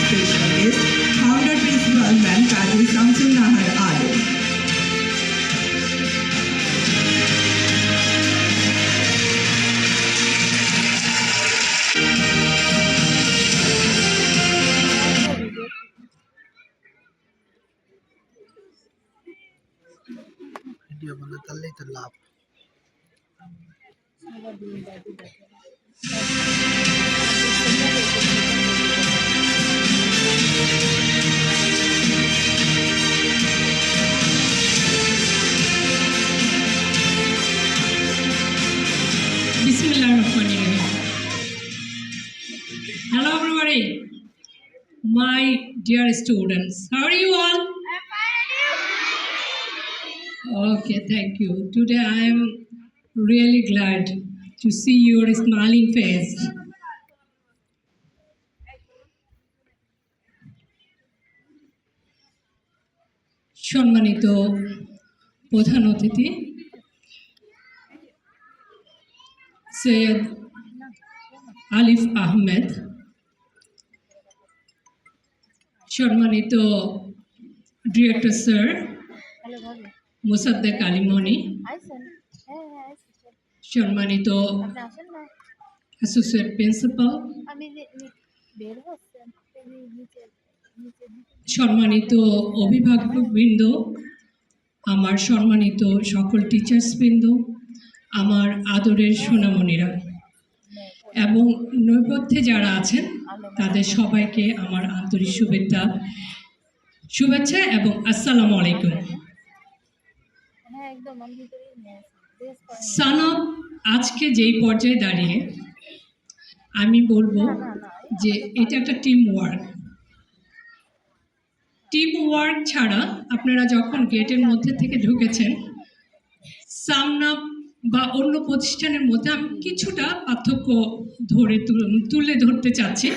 special guest, founder principal Ma'am Kazi Samsul Nahar Alim. Video বানাতে পারলেই তো লাভ। Bismillahirrahmanirrahim. Hello everybody, my dear students. How are you all? Okay, thank you. Today I am really glad to see your smiling face. সম্মানিত প্রধান অতিথি সৈয়দ আলিফ আহমেদ, সম্মানিত director sir Mosaddek Ali মনি, সম্মানিত associate principal, সম্মানিত অভিভাবকবৃন্দ, আমার সম্মানিত সকল টিচার্সবৃন্দ, আমার আদরের সোনামণিরা এবং নৈপথ্যে যারা আছেন তাদের সবাইকে আমার আন্তরিক শুভেচ্ছা এবং আসসালামু আলাইকুম। সানব আজকে যেই পর্যায়ে দাঁড়িয়ে আমি বলবো যে এটা একটা টিম ওয়ার্ক ছাড়া আপনারা যখন গেটের মধ্যে থেকে ঢুকেছেন, সামনাপ বা অন্য প্রতিষ্ঠানের মধ্যে আমি কিছুটা পার্থক্য তুলে ধরতে চাচ্ছি।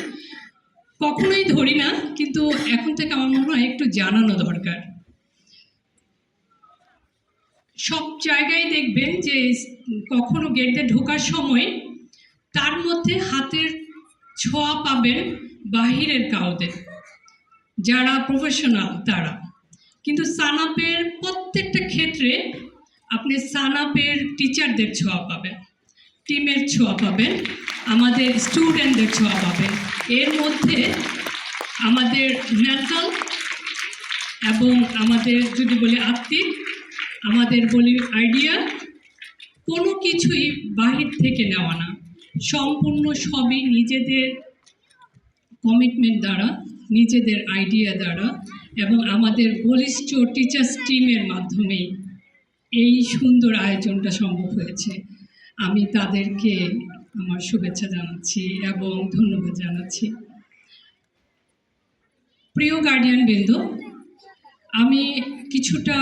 কখনোই ধরি না, কিন্তু এখন থেকে আমার মনে হয় একটু জানানো দরকার। সব জায়গায় দেখবেন যে কখনো গেটে ঢোকার সময় তার মধ্যে হাতের ছোঁয়া পাবেন বাহিরের কাউদের, যারা প্রফেশনাল তারা, কিন্তু সানাপের প্রত্যেকটা ক্ষেত্রে আপনি সানাপের টিচারদের ছোঁয়া পাবেন, টিমের ছোঁয়া পাবেন, আমাদের স্টুডেন্টদের ছোঁয়া পাবেন। এর মধ্যে আমাদের মেন্টাল এবং আমাদের যদি বলি আত্মিক, আমাদের বলি আইডিয়া, কোনো কিছুই বাহির থেকে নেওয়া না, সম্পূর্ণ সবই নিজেদের কমিটমেন্ট দ্বারা, নিজেদের আইডিয়া দ্বারা এবং আমাদের বলিষ্ঠ টিচার্স টিমের মাধ্যমেই এই সুন্দর আয়োজনটা সম্ভব হয়েছে। আমি তাদেরকে আমার শুভেচ্ছা জানাচ্ছি এবং ধন্যবাদ জানাচ্ছি। প্রিয় গার্ডিয়ানবৃন্দ, আমি কিছুটা